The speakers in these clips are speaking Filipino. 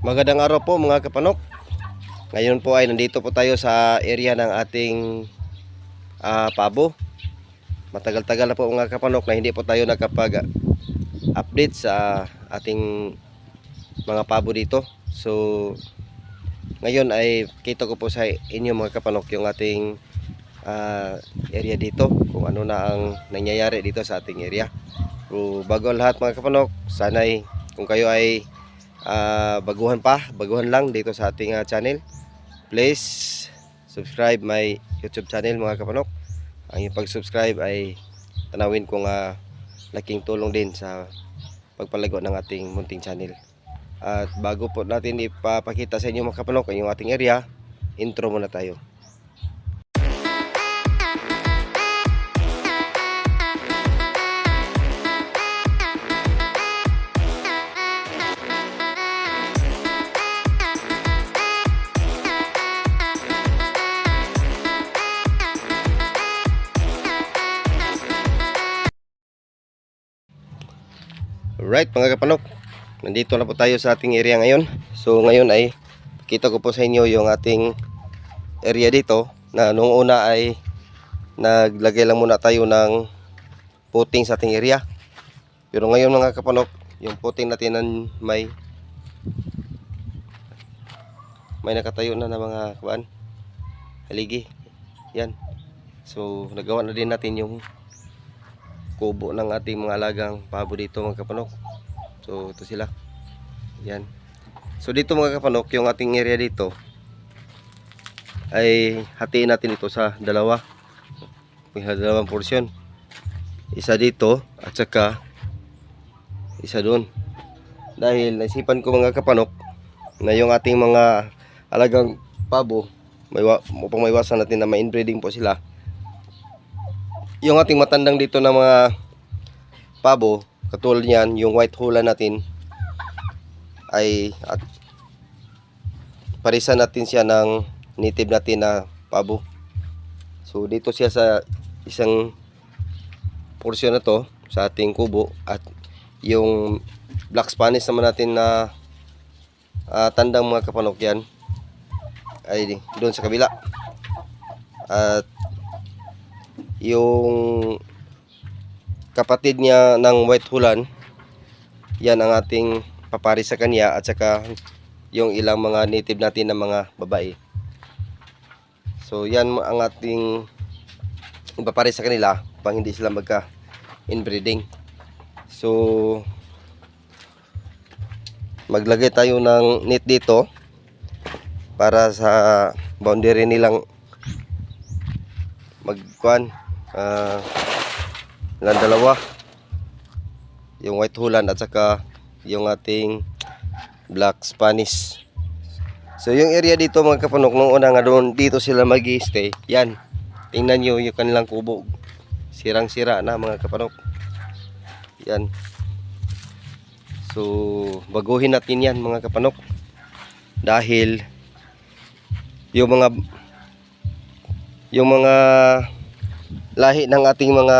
Magandang araw po mga kapanok. Ngayon po ay nandito po tayo sa area ng ating pabo. Matagal-tagal na po mga kapanok na hindi po tayo nakapag-update sa ating mga pabo dito. So ngayon ay kita ko po sa inyo mga kapanok yung ating area dito, kung ano na ang nangyayari dito sa ating area. So bago ang lahat mga kapanok, sana'y kung kayo ay baguhan lang dito sa ating channel, please subscribe my YouTube channel mga kapanok. Ang pag-subscribe ay tanawin kong laking tulong din sa pagpalago ng ating munting channel. At bago po natin ipapakita sa inyo mga kapanok ang ating area, intro muna tayo. Alright mga kapanok, nandito na po tayo sa ating area ngayon. So ngayon ay kita ko po sa inyo yung ating area dito, na nung una ay naglagay lang muna tayo ng puting sa ating area. Pero ngayon mga kapanok, yung puting natin may nakatayo na mga haligi. Yan. So nagawa na din natin yung kubo ng ating mga alagang pabo dito mga kapanok. So ito sila. Yan. So dito mga kapanok, yung ating area dito ay hatiin natin ito sa dalawa. May dalawang portion. Isa dito at saka isa doon. Dahil naisipan ko mga kapanok na yung ating mga alagang pabo, upang maiwasan natin na ma-inbreeding po sila, yung ating matandang dito na mga pabo, katulad niyan, yung white Holland natin, ay parisan natin siya ng native natin na pabo. So dito siya sa isang portion na to sa ating kubo, at yung black Spanish naman natin na tandang mga kapanok, yan ay doon sa kabila. At yung kapatid niya ng white Holland, yan ang ating papari sa kanya, at saka yung ilang mga native natin na mga babae. So yan ang ating papari sa kanila pang hindi sila magka inbreeding. So maglagay tayo ng net dito para sa boundary nilang lang dalawa, yung white Holland at saka yung ating black Spanish. So yung area dito mga kapanok, nung una nga doon dito sila mag-i-stay. Yan, tingnan nyo yung kanilang kubo, sirang sira na mga kapanok. Yan. So baguhin natin yan mga kapanok, dahil yung mga lahi ng ating mga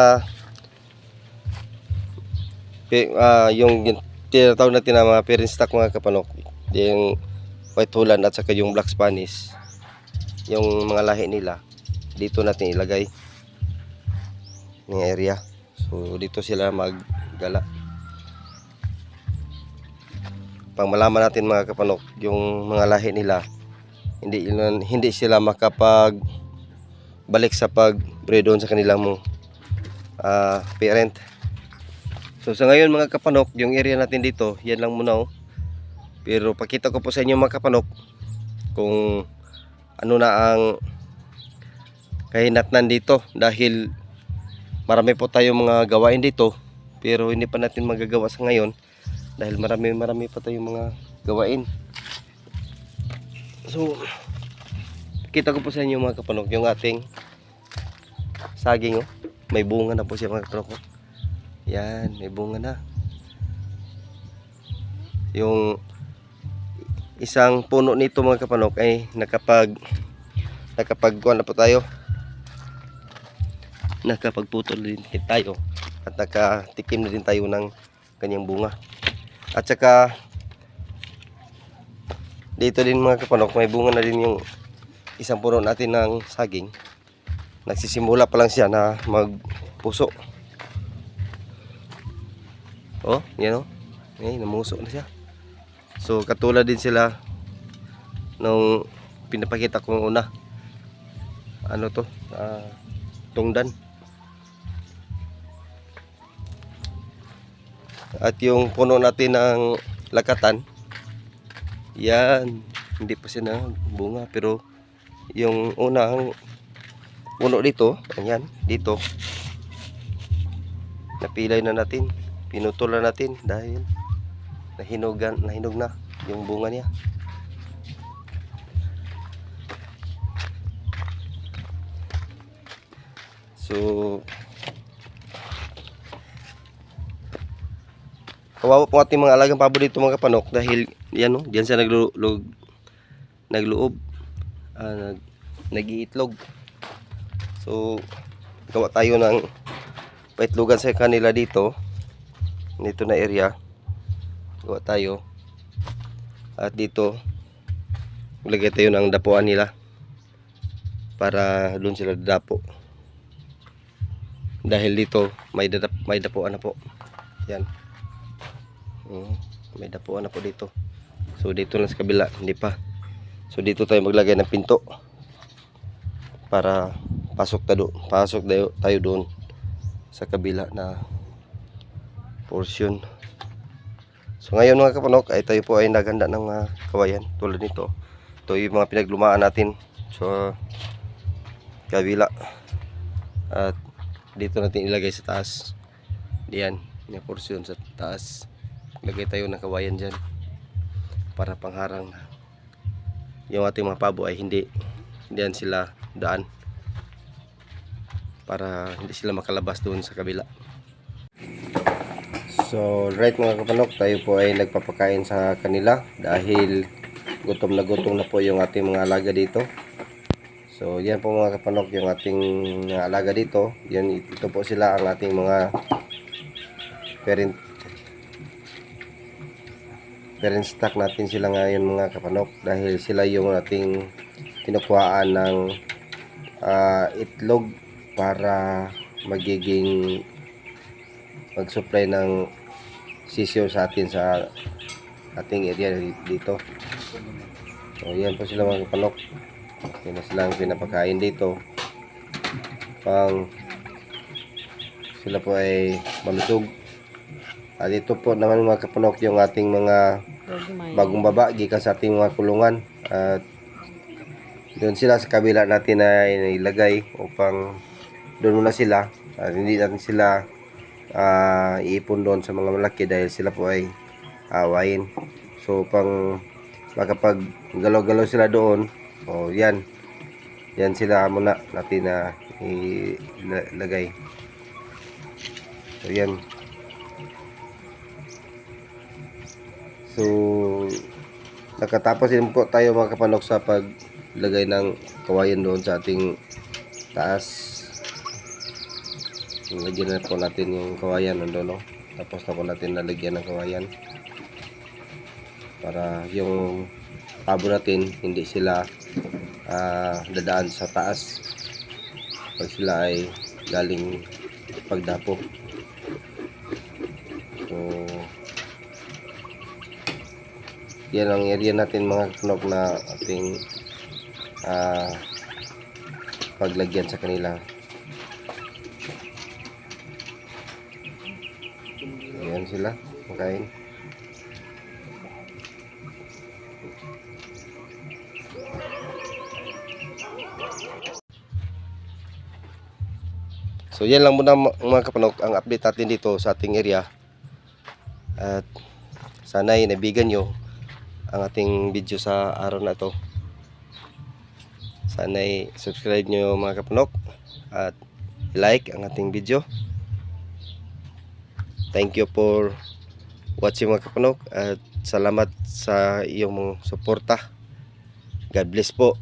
yung tinatawag natin na mga parent stock mga kapanok, yung white Holland at saka yung black Spanish, yung mga lahi nila dito natin ilagay ng area. So dito sila maggala, pang malaman natin mga kapanok yung mga lahi nila, hindi sila balik sa pag-breed doon sa kanilang parent. So sa ngayon mga kapanok, yung area natin dito, yan lang muna Pero pakita ko po sa inyo mga kapanok kung ano na ang kahinatnan dito, dahil marami po tayong mga gawain dito, pero hindi pa natin magagawa sa ngayon dahil marami pa tayong mga gawain. So kita ko po sa inyo mga kapanok yung ating saging. May bunga na po siya mga kapanok. Yan, may bunga na. Yung isang puno nito mga kapanok ay nakapagkuha na po tayo, nakapagputol din tayo, at nakatikim na din tayo ng kanyang bunga. At saka dito din mga kapanok, may bunga na din yung isang puno natin ng saging. Nagsisimula pa lang siya na magpuso. Oh, yan oh. Ay, namuso na siya. So katulad din sila nung pinapakita ko una. Ano to? Tungdan. At yung puno natin ng lakatan, yan, hindi pa siya na bunga, pero yung unang puno dito, ayan, dito napilay na natin, pinutol na natin dahil nahinog na yung bunga niya. So kawawa po ating mga alagang pabo dito mga kapanok dahil yan, no, diyan siya nagluob, nag-iitlog. So gawa tayo ng paitlogan sa kanila dito na area. Gawa tayo, at dito lagay tayo ng dapuan nila para doon sila dadapo, dahil dito may dapuan na po. Yan. May dapuan na po dito. So dito lang sa kabila hindi pa. So dito tayo maglagay ng pinto para pasok tayo doon sa kabila na portion. So ngayon mga kapanok ay tayo po ay naghanda ng kawayan tulad nito. Ito yung mga pinaglumaan natin sa kabila, at dito natin ilagay sa taas. Diyan, yung portion sa taas. Lagay tayo ng kawayan dyan para pangharang na yung ating mga pabo ay hindi diyan sila daan, para hindi sila makalabas doon sa kabila. So right mga kapanok, tayo po ay nagpapakain sa kanila dahil gutom na po yung ating mga alaga dito. So yan po mga kapanok yung ating alaga dito. Ito po sila ang ating mga parent stock natin sila ngayon mga kapanok, dahil sila yung ating kinukuhaan ng itlog para mag-supply ng sisiyo sa atin sa ating area dito. So yan po sila mga kapanok, yan na silang pinapakain dito pang sila po ay malusog. At ito po naman mga kapanok yung ating mga bagong baba gikan sa ating mga kulungan, at doon sila sa kabila natin ay ilagay upang doon muna sila, at hindi natin sila iipon doon sa mga malaki dahil sila po ay awayin. So pang makapag galaw-galaw sila doon, yan sila muna natin na ilagay. So yan. So nakatapos din po tayo mga kapanok sa paglagay ng kawayan doon sa ating taas. Lagyan na po natin yung kawayan nandoon, no? Tapos na po natin nalagyan ng kawayan para yung pabo natin hindi sila dadaan sa taas pag sila ay galing pagdapo. So yan ang area natin mga kapanok na ating paglagyan sa kanila. Ayan sila makain. So yan lang muna mga kapanok ang update natin dito sa ating area, at sana'y nabigan nyo ang ating video sa araw na ito. Sana'y subscribe nyo mga kapanok at like ang ating video. Thank you for watching mga kapanok, at salamat sa iyong suporta. God bless po.